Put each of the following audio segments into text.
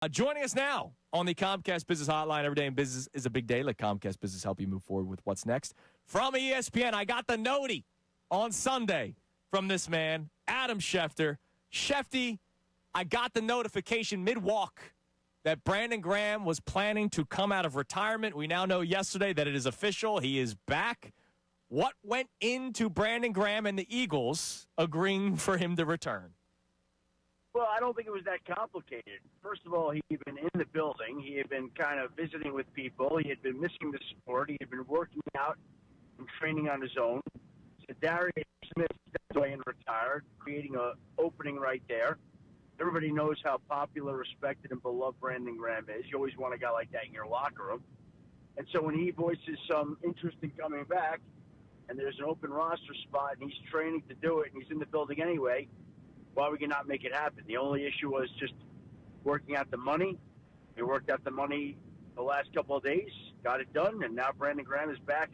Joining us now on the Comcast Business Hotline. Every day in business is a big day. Let Comcast Business help you move forward with what's next. From ESPN, I got the noti on Sunday from this man, Adam Schefter. Shefty, I got the notification mid-walk that Brandon Graham was planning to come out of retirement. We now know yesterday that it is official. He is back. What went into Brandon Graham and the Eagles agreeing for him to return? Well, I don't think it was that complicated. First of all, he had been in the building. He had been kind of visiting with people. He had been missing the sport. He had been working out and training on his own. So Darius Smith stepped away and retired, creating an opening right there. Everybody knows how popular, respected, and beloved Brandon Graham is. You always want a guy like that in your locker room. And so when he voices some interest in coming back, and there's an open roster spot, and he's training to do it, and he's in the building anyway, why we cannot make it happen? The only issue was just working out the money. We worked out the money the last couple of days, got it done, and now Brandon Graham is back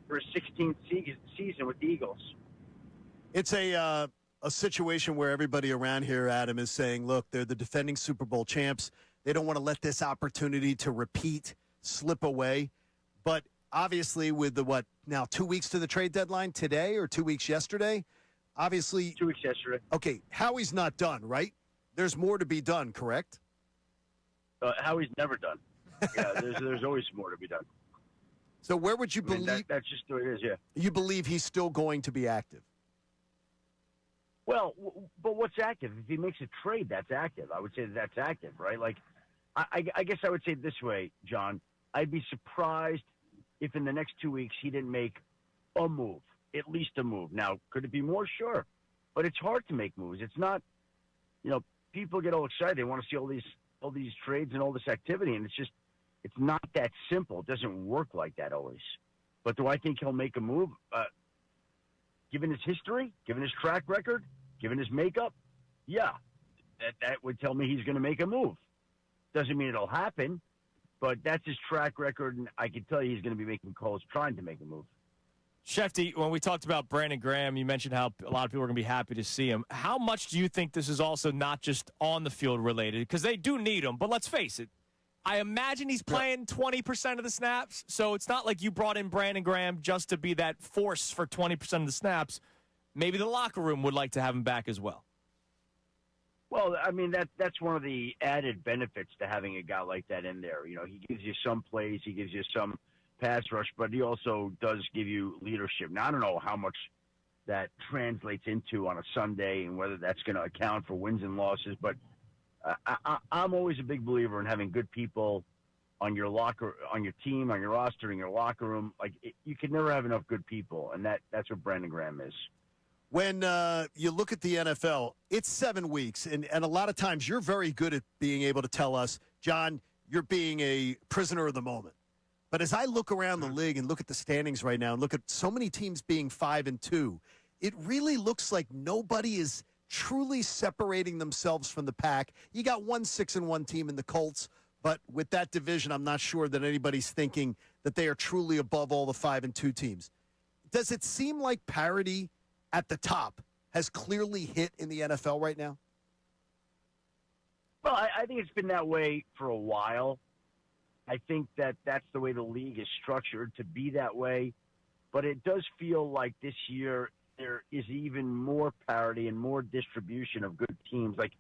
for his 16th season with the Eagles. It's a situation where everybody around here, Adam, is saying, look, they're the defending Super Bowl champs. They don't want to let this opportunity to repeat slip away. But obviously with the, 2 weeks to the trade deadline today or 2 weeks yesterday? Obviously. 2 weeks yesterday. Okay, Howie's not done, right? There's more to be done, correct? Howie's never done. Yeah, there's always more to be done. So where would you believe? That's just the way it is, yeah. You believe he's still going to be active? Well, but what's active? If he makes a trade, that's active. I would say that's active, right? Like, I guess I would say it this way, John. I'd be surprised if in the next 2 weeks he didn't make a move. At least a move. Now, could it be more? Sure. But it's hard to make moves. It's not, people get all excited. They want to see all these trades and all this activity, and it's not that simple. It doesn't work like that always. But do I think he'll make a move? Given his history, given his track record, given his makeup, yeah, that would tell me he's going to make a move. Doesn't mean it'll happen, but that's his track record, and I can tell you he's going to be making calls trying to make a move. Shefty, when we talked about Brandon Graham, you mentioned how a lot of people are going to be happy to see him. How much do you think this is also not just on the field related? Because they do need him, but let's face it. I imagine he's playing 20% of the snaps, so it's not like you brought in Brandon Graham just to be that force for 20% of the snaps. Maybe the locker room would like to have him back as well. Well, I mean, that's one of the added benefits to having a guy like that in there. He gives you some plays, he gives you some pass rush, but he also does give you leadership. Now, I don't know how much that translates into on a Sunday and whether that's going to account for wins and losses, but I'm always a big believer in having good people on your team, on your roster, in your locker room. You can never have enough good people, and that's what Brandon Graham is. When you look at the NFL, it's 7 weeks, and a lot of times you're very good at being able to tell us, John, you're being a prisoner of the moment. But as I look around the league and look at the standings right now and look at so many teams being 5-2, it really looks like nobody is truly separating themselves from the pack. You got one 6-1 team in the Colts, but with that division, I'm not sure that anybody's thinking that they are truly above all the 5-2 teams. Does it seem like parity at the top has clearly hit in the NFL right now? Well, I think it's been that way for a while. I think that's the way the league is structured to be that way. But it does feel like this year there is even more parity and more distribution of good teams. Like,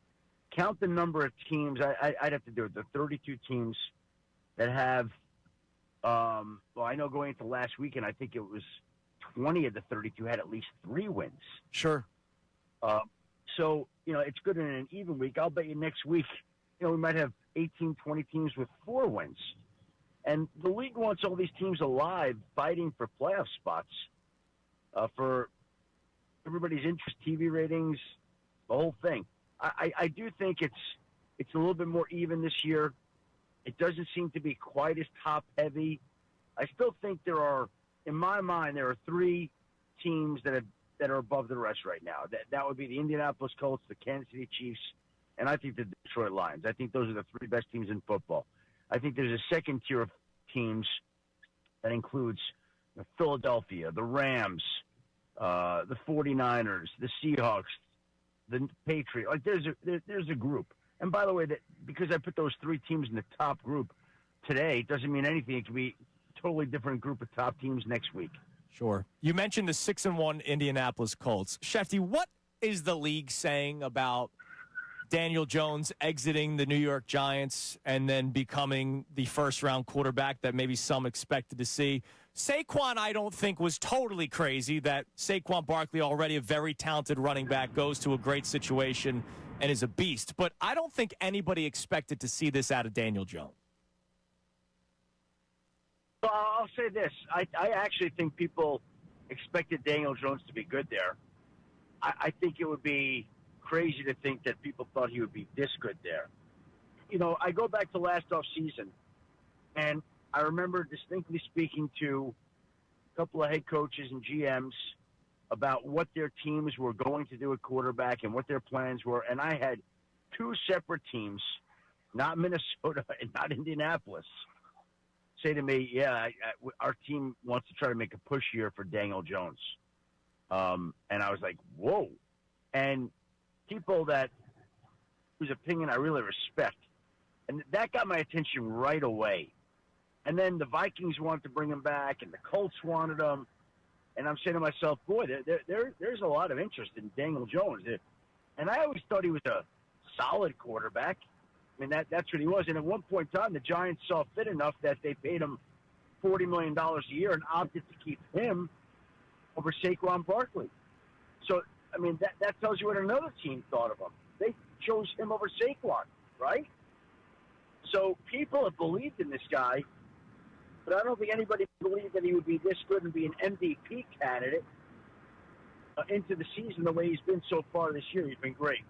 count the number of teams. I'd have to do it. The 32 teams that have, I know going into last weekend, I think it was 20 of the 32 had at least 3 wins. Sure. So, it's good in an even week. I'll bet you next week, we might have 18, 20 teams with 4 wins. And the league wants all these teams alive, fighting for playoff spots, for everybody's interest, TV ratings, the whole thing. I do think it's a little bit more even this year. It doesn't seem to be quite as top-heavy. I still think in my mind, there are 3 teams that are above the rest right now. That would be the Indianapolis Colts, the Kansas City Chiefs, and I think the Detroit Lions. I think those are the 3 best teams in football. I think there's a second tier of teams that includes Philadelphia, the Rams, the 49ers, the Seahawks, the Patriots. There's a group. And by the way, that because I put those three teams in the top group today, it doesn't mean anything. It could be a totally different group of top teams next week. Sure. You mentioned the 6-1 Indianapolis Colts. Shefty, what is the league saying about Daniel Jones exiting the New York Giants and then becoming the first-round quarterback that maybe some expected to see? Saquon, I don't think, was totally crazy that Saquon Barkley, already a very talented running back, goes to a great situation and is a beast. But I don't think anybody expected to see this out of Daniel Jones. Well, I'll say this. I actually think people expected Daniel Jones to be good there. I think it would be crazy to think that people thought he would be this good there. You know, I go back to last offseason, and I remember distinctly speaking to a couple of head coaches and GMs about what their teams were going to do at quarterback and what their plans were. And I had two separate teams, not Minnesota and not Indianapolis, say to me, yeah, our team wants to try to make a push here for Daniel Jones. And I was like, whoa. And people whose opinion I really respect. And that got my attention right away. And then the Vikings wanted to bring him back, and the Colts wanted him. And I'm saying to myself, boy, there's a lot of interest in Daniel Jones. And I always thought he was a solid quarterback. I mean, that's what he was. And at one point in time, the Giants saw fit enough that they paid him $40 million a year and opted to keep him over Saquon Barkley. So, I mean, that tells you what another team thought of him. They chose him over Saquon, right? So people have believed in this guy, but I don't think anybody believed that he would be this good and be an MVP candidate into the season the way he's been so far this year. He's been great.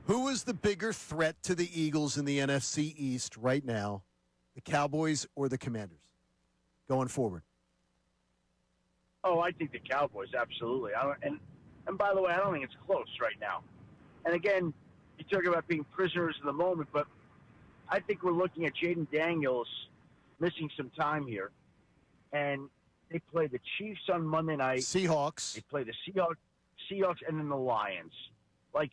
Who is the bigger threat to the Eagles in the NFC East right now, the Cowboys or the Commanders, going forward? Oh, I think the Cowboys, absolutely. And by the way, I don't think it's close right now. And again, you talk about being prisoners of the moment, but I think we're looking at Jaden Daniels missing some time here. And they play the Chiefs on Monday night. Seahawks. They play the Seahawks and then the Lions. Like,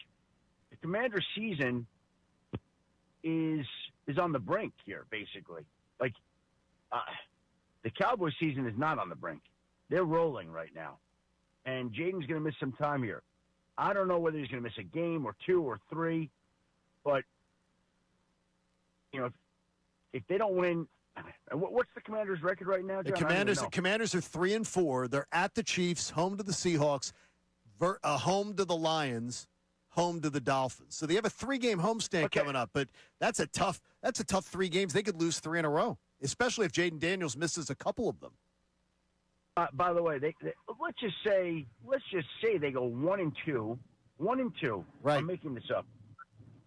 the Commanders' season is on the brink here, basically. Like, the Cowboys' season is not on the brink. They're rolling right now. And Jaden's going to miss some time here. I don't know whether he's going to miss a game or two or three, but, you know, if they don't win, what's the Commanders' record right now, John? The Commanders are 3-4. They're at the Chiefs, home to the Seahawks, home to the Lions, home to the Dolphins. So they have a 3-game homestand coming up, but that's a tough 3 games. They could lose 3 in a row, especially if Jaden Daniels misses a couple of them. By the way, let's just say they go 1-2. 1-2. Right. I'm making this up.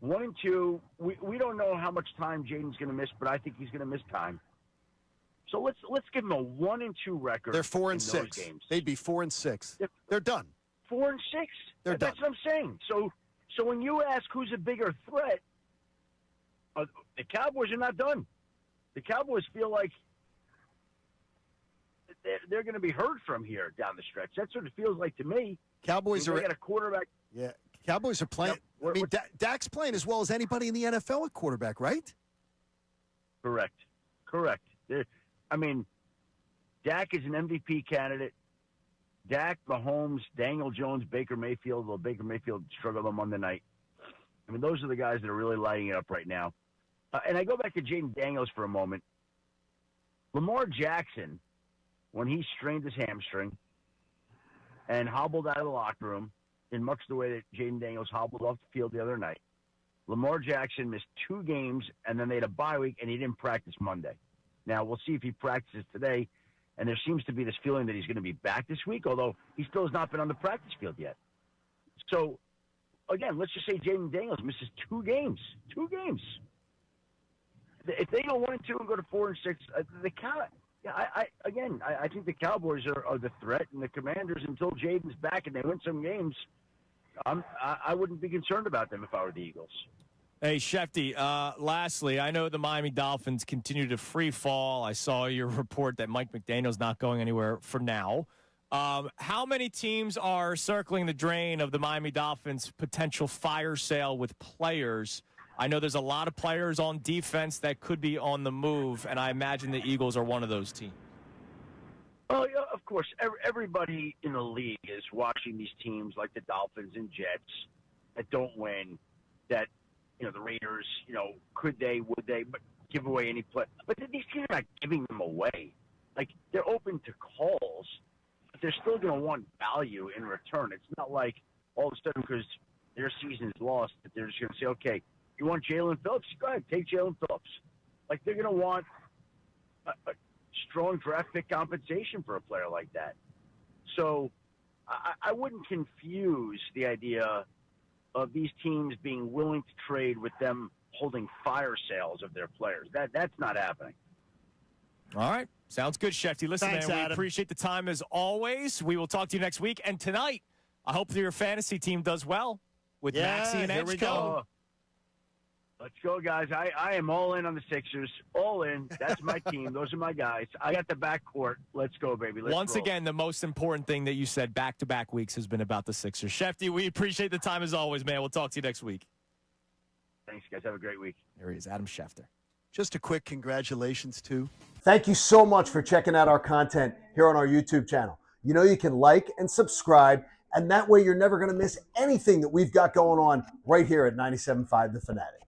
1-2. We don't know how much time Jaden's going to miss, but I think he's going to miss time. So let's give him a 1-2 record. They're 4-6. Games. They'd be 4-6. They're done. 4-6. They're done. That's what I'm saying. So when you ask who's a bigger threat, the Cowboys are not done. The Cowboys feel like they're going to be heard from here down the stretch. That's what it feels like to me. Cowboys they got a quarterback. Yeah, Cowboys are playing. Yep. I mean, Dak's playing as well as anybody in the NFL at quarterback, right? Correct. I mean, Dak is an MVP candidate. Dak, Mahomes, Daniel Jones, Baker Mayfield. Well, Baker Mayfield struggled on Monday night. I mean, those are the guys that are really lighting it up right now. And I go back to Jaden Daniels for a moment. Lamar Jackson, when he strained his hamstring and hobbled out of the locker room in much the way that Jaden Daniels hobbled off the field the other night, Lamar Jackson missed 2 games, and then they had a bye week, and he didn't practice Monday. Now, we'll see if he practices today, and there seems to be this feeling that he's going to be back this week, although he still has not been on the practice field yet. So, again, let's just say Jaden Daniels misses 2 games. 2 games. If they go 1-2 and go to 4-6, I think the Cowboys are the threat, and the Commanders, until Jaden's back and they win some games, I wouldn't be concerned about them if I were the Eagles. Hey, Shefty, lastly, I know the Miami Dolphins continue to free fall. I saw your report that Mike McDaniel's not going anywhere for now. How many teams are circling the drain of the Miami Dolphins' potential fire sale with players? I know there's a lot of players on defense that could be on the move, and I imagine the Eagles are one of those teams. Oh, yeah, of course. Everybody in the league is watching these teams like the Dolphins and Jets that don't win, that, the Raiders, could they, would they, but give away any play. But these teams are not giving them away. Like, they're open to calls, but they're still going to want value in return. It's not like all of a sudden because their season's lost that they're just going to say, okay, you want Jalen Phillips? Go ahead, take Jalen Phillips. Like, they're going to want a strong draft pick compensation for a player like that. So I wouldn't confuse the idea of these teams being willing to trade with them holding fire sales of their players. That's not happening. All right. Sounds good, Shefty. Listen, Thanks, man, we Adam. appreciate the time as always. We will talk to you next week. And tonight, I hope that your fantasy team does well with Maxey and here we Edgecombe. go. Let's go, guys. I am all in on the Sixers. All in. That's my team. Those are my guys. I got the backcourt. Let's go, baby. Let's Once roll. again, the most important thing that you said back-to-back weeks has been about the Sixers. Shefty, we appreciate the time as always, man. We'll talk to you next week. Thanks, guys. Have a great week. There he is, Adam Schefter. Just a quick congratulations to. Thank you so much for checking out our content here on our YouTube channel. You can like and subscribe, and that way you're never going to miss anything that we've got going on right here at 97.5 The Fanatic.